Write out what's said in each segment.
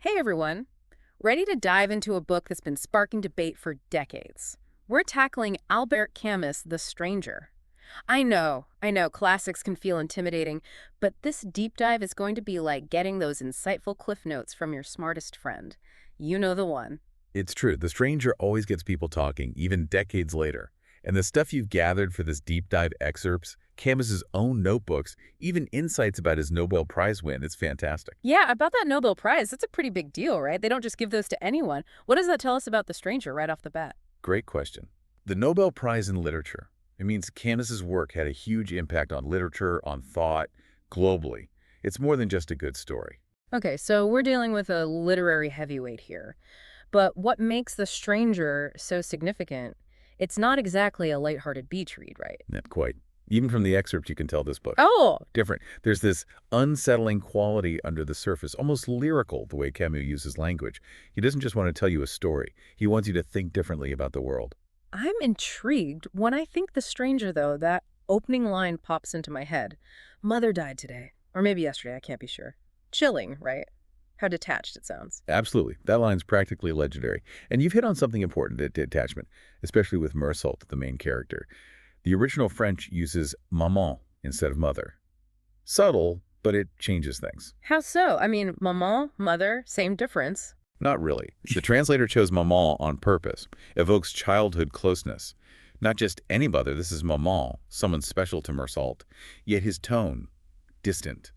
Hey everyone! Ready to dive into a book that's been sparking debate for decades? We're tackling Albert Camus' The Stranger. I know, classics can feel intimidating, but this deep dive is going to be like getting those insightful cliff notes from your smartest friend. You know the one. It's true. The Stranger always gets people talking, even decades later. And the stuff you've gathered for this deep dive excerpts, Camus's own notebooks, even insights about his Nobel Prize win, it's fantastic. Yeah, about that Nobel Prize, that's a pretty big deal, right? They don't just give those to anyone. What does that tell us about The Stranger right off the bat? Great question. The Nobel Prize in Literature. It means Camus's work had a huge impact on literature, on thought, globally. It's more than just a good story. Okay, so we're dealing with a literary heavyweight here. But what makes The Stranger so significant? It's not exactly a lighthearted beach read, right? Not quite. Even from the excerpt, you can tell this book. Oh, Different. There's this unsettling quality under the surface, almost lyrical, the way Camus uses language. He doesn't just want to tell you a story. He wants you to think differently about the world. I'm intrigued. When I think The Stranger, though, that opening line pops into my head. Mother died today. Or maybe yesterday, I can't be sure. Chilling, right? How detached it sounds. Absolutely. That line's practically legendary. And you've hit on something important at detachment, especially with Meursault, the main character. The original French uses maman instead of mother. Subtle, but it changes things. How so? I mean, maman, mother, same difference. Not really. The translator chose maman on purpose, evokes childhood closeness. Not just any mother, this is maman, someone special to Meursault. Yet his tone, distant.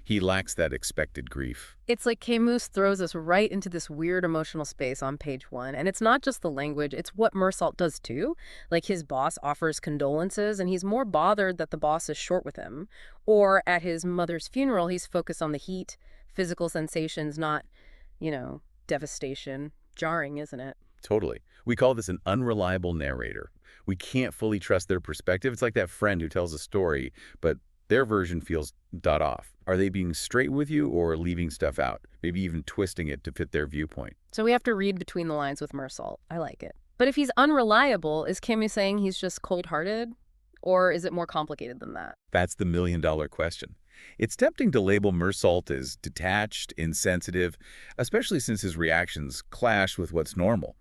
He lacks that expected grief. It's like Camus throws us right into this weird emotional space on page one. And it's not just the language, it's what Meursault does too. Like his boss offers condolences and he's more bothered that the boss is short with him. Or at his mother's funeral, he's focused on the heat, physical sensations, not, devastation. Jarring, isn't it? Totally. We call this an unreliable narrator. We can't fully trust their perspective. It's like that friend who tells a story, but their version feels dot off. Are they being straight with you or leaving stuff out? Maybe even twisting it to fit their viewpoint. So we have to read between the lines with Meursault. I like it. But if he's unreliable, is Camus saying he's just cold-hearted? Or is it more complicated than that? That's the million-dollar question. It's tempting to label Meursault as detached, insensitive, especially since his reactions clash with what's normal.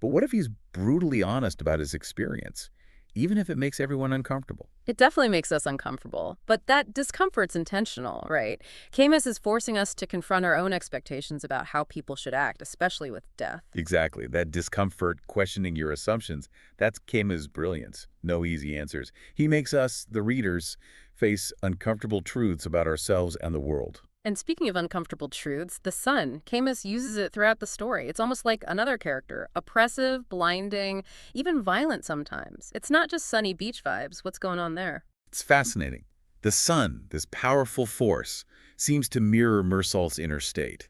But what if he's brutally honest about his experience, even if it makes everyone uncomfortable? It definitely makes us uncomfortable, but that discomfort's intentional, right? Camus is forcing us to confront our own expectations about how people should act, especially with death. Exactly. That discomfort, questioning your assumptions, that's Camus' brilliance. No easy answers. He makes us, the readers, face uncomfortable truths about ourselves and the world. And speaking of uncomfortable truths, the sun, Camus uses it throughout the story. It's almost like another character, oppressive, blinding, even violent sometimes. It's not just sunny beach vibes. What's going on there? It's fascinating. The sun, this powerful force, seems to mirror Meursault's inner state.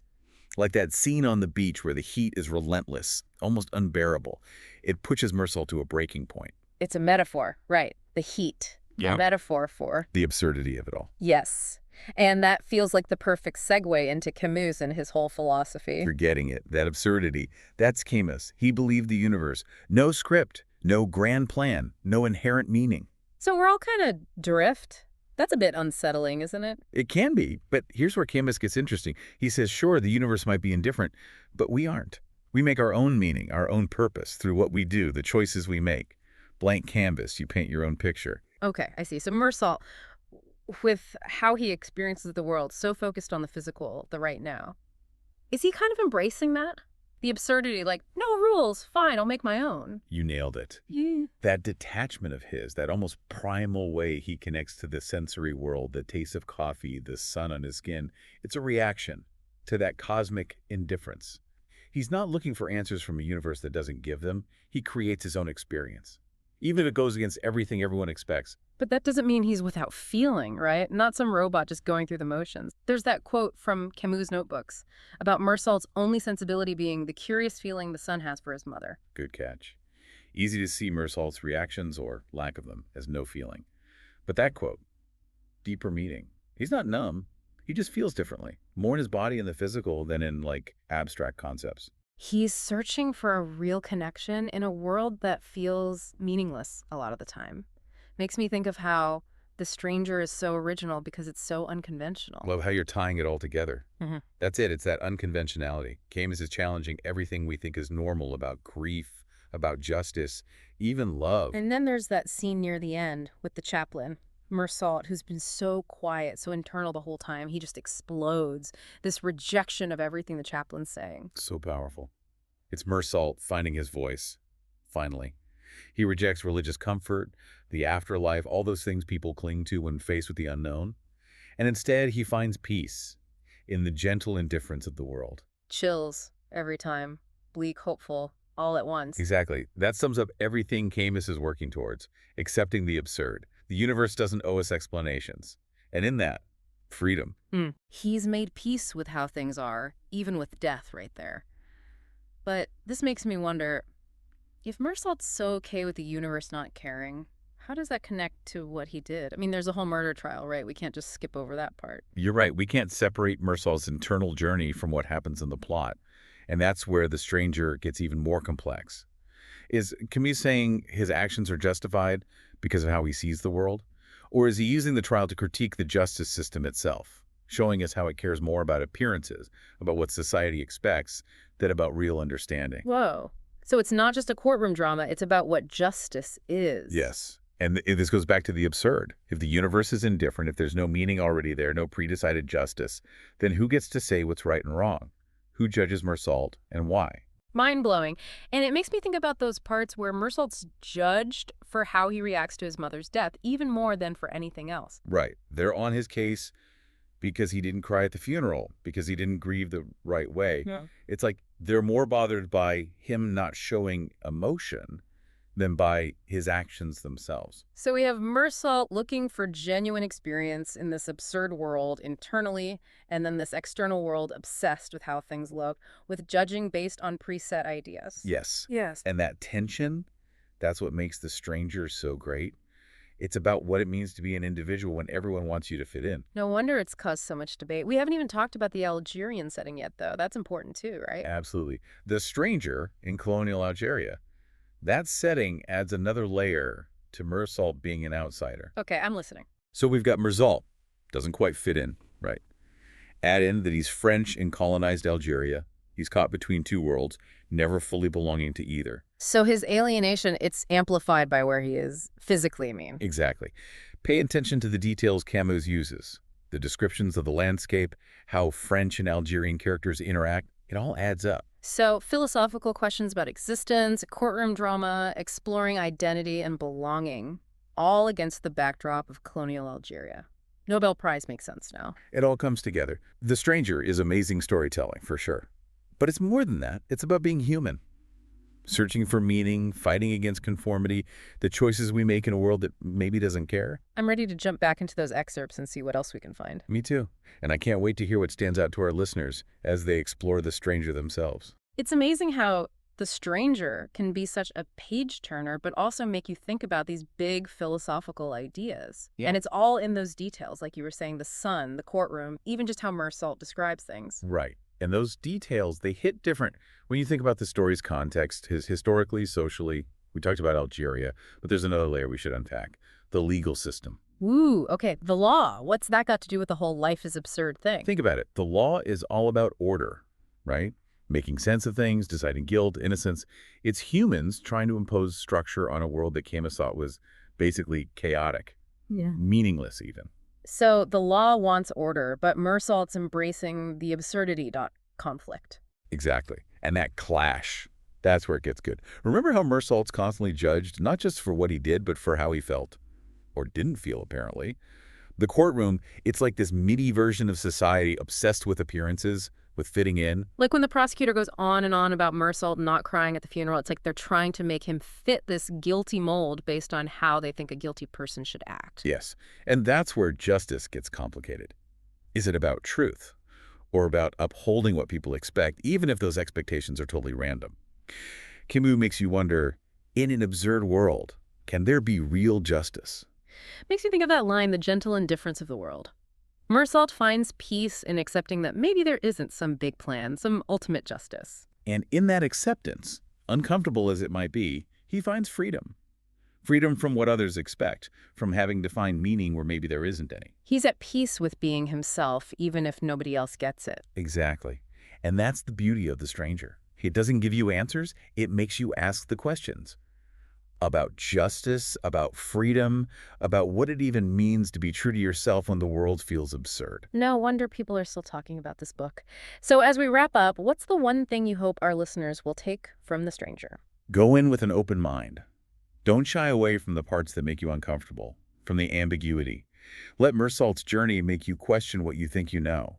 Like that scene on the beach where the heat is relentless, almost unbearable. It pushes Meursault to a breaking point. It's a metaphor, right? The heat. Yeah. A metaphor for... The absurdity of it all. Yes. And that feels like the perfect segue into Camus and his whole philosophy. You're getting it. That absurdity. That's Camus. He believed the universe. No script, no grand plan, no inherent meaning. So we're all kind of drift. That's a bit unsettling, isn't it? It can be, but here's where Camus gets interesting. He says, sure, the universe might be indifferent, but we aren't. We make our own meaning, our own purpose through what we do, the choices we make. Blank canvas, you paint your own picture. Okay, I see. So Meursault, with how he experiences the world, so focused on the physical, the right now. Is he kind of embracing that? The absurdity, like, no rules, fine, I'll make my own. You nailed it. Yeah. That detachment of his, that almost primal way he connects to the sensory world, the taste of coffee, the sun on his skin, it's a reaction to that cosmic indifference. He's not looking for answers from a universe that doesn't give them. He creates his own experience, even if it goes against everything everyone expects. But that doesn't mean he's without feeling, right? Not some robot just going through the motions. There's that quote from Camus' notebooks about Meursault's only sensibility being the curious feeling the son has for his mother. Good catch. Easy to see Meursault's reactions, or lack of them, as no feeling. But that quote, deeper meaning. He's not numb. He just feels differently, more in his body and the physical than in, abstract concepts. He's searching for a real connection in a world that feels meaningless a lot of the time. Makes me think of how The Stranger is so original because it's so unconventional. Love how you're tying it all together. Hmm. That's it. It's that unconventionality. Camus is challenging everything we think is normal about grief, about justice, even love. And then there's that scene near the end with the chaplain, Meursault, who's been so quiet, so internal the whole time. He just explodes. This rejection of everything the chaplain's saying. So powerful. It's Meursault finding his voice, finally. He rejects religious comfort, the afterlife, all those things people cling to when faced with the unknown. And instead, he finds peace in the gentle indifference of the world. Chills every time. Bleak, hopeful, all at once. Exactly. That sums up everything Camus is working towards, accepting the absurd. The universe doesn't owe us explanations. And in that, freedom. He's made peace with how things are, even with death right there. But this makes me wonder, if Meursault's so okay with the universe not caring, how does that connect to what he did? I mean, there's a whole murder trial, right? We can't just skip over that part. You're right. We can't separate Meursault's internal journey from what happens in the plot. And that's where The Stranger gets even more complex. Is Camus saying his actions are justified because of how he sees the world? Or is he using the trial to critique the justice system itself, showing us how it cares more about appearances, about what society expects, than about real understanding? Whoa. So it's not just a courtroom drama, it's about what justice is. Yes. And this goes back to the absurd. If the universe is indifferent, if there's no meaning already there, no pre-decided justice, then who gets to say what's right and wrong? Who judges Meursault and why? Mind-blowing. And it makes me think about those parts where Meursault's judged for how he reacts to his mother's death, even more than for anything else. Right. They're on his case because he didn't cry at the funeral, because he didn't grieve the right way. Yeah. It's like they're more bothered by him not showing emotion than by his actions themselves. So we have Meursault looking for genuine experience in this absurd world internally, and then this external world obsessed with how things look, with judging based on preset ideas. Yes. Yes. And that tension, that's what makes The Stranger so great. It's about what it means to be an individual when everyone wants you to fit in. No wonder it's caused so much debate. We haven't even talked about the Algerian setting yet, though. That's important too, right? Absolutely. The Stranger in colonial Algeria, that setting adds another layer to Meursault being an outsider. Okay, I'm listening. So we've got Meursault, doesn't quite fit in, right? Add in that he's French in colonized Algeria. He's caught between two worlds, never fully belonging to either. So his alienation, it's amplified by where he is physically, I mean. Exactly. Pay attention to the details Camus uses. The descriptions of the landscape, how French and Algerian characters interact, it all adds up. So philosophical questions about existence, courtroom drama, exploring identity and belonging, all against the backdrop of colonial Algeria. Nobel Prize makes sense now. It all comes together. The Stranger is amazing storytelling, for sure. But it's more than that. It's about being human. Searching for meaning, fighting against conformity, the choices we make in a world that maybe doesn't care. I'm ready to jump back into those excerpts and see what else we can find. Me too. And I can't wait to hear what stands out to our listeners as they explore The Stranger themselves. It's amazing how The Stranger can be such a page-turner, but also make you think about these big philosophical ideas. Yeah. And it's all in those details, like you were saying, the sun, the courtroom, even just how Meursault describes things. Right. And those details, they hit different when you think about the story's context, historically, socially. We talked about Algeria, but there's another layer we should unpack, the legal system. Ooh, okay, the law. What's that got to do with the whole life is absurd thing? Think about it. The law is all about order, right? Making sense of things, deciding guilt, innocence. It's humans trying to impose structure on a world that Camus thought was basically chaotic, meaningless even. So the law wants order, but Meursault's embracing the absurdity conflict. Exactly. And that clash, that's where it gets good. Remember how Meursault's constantly judged, not just for what he did, but for how he felt. Or didn't feel, apparently. The courtroom, it's like this MIDI version of society obsessed with appearances, with fitting in. Like when the prosecutor goes on and on about Meursault not crying at the funeral, it's like they're trying to make him fit this guilty mold based on how they think a guilty person should act. Yes. And that's where justice gets complicated. Is it about truth? Or about upholding what people expect, even if those expectations are totally random? Camus makes you wonder, in an absurd world, can there be real justice? Makes me think of that line, the gentle indifference of the world. Meursault finds peace in accepting that maybe there isn't some big plan, some ultimate justice. And in that acceptance, uncomfortable as it might be, he finds freedom. Freedom from what others expect, from having to find meaning where maybe there isn't any. He's at peace with being himself, even if nobody else gets it. Exactly. And that's the beauty of The Stranger. It doesn't give you answers, it makes you ask the questions. About justice, about freedom, about what it even means to be true to yourself when the world feels absurd. No wonder people are still talking about this book. So as we wrap up, what's the one thing you hope our listeners will take from The Stranger? Go in with an open mind. Don't shy away from the parts that make you uncomfortable, from the ambiguity. Let Meursault's journey make you question what you think you know.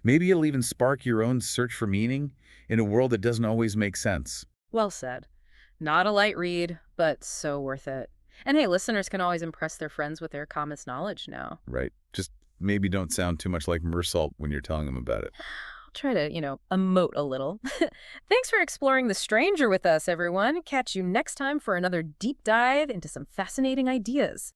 Maybe it'll even spark your own search for meaning in a world that doesn't always make sense. Well said. Not a light read, but so worth it. And hey, listeners can always impress their friends with their Camus knowledge now. Right. Just maybe don't sound too much like Meursault when you're telling them about it. I'll try to, emote a little. Thanks for exploring The Stranger with us, everyone. Catch you next time for another deep dive into some fascinating ideas.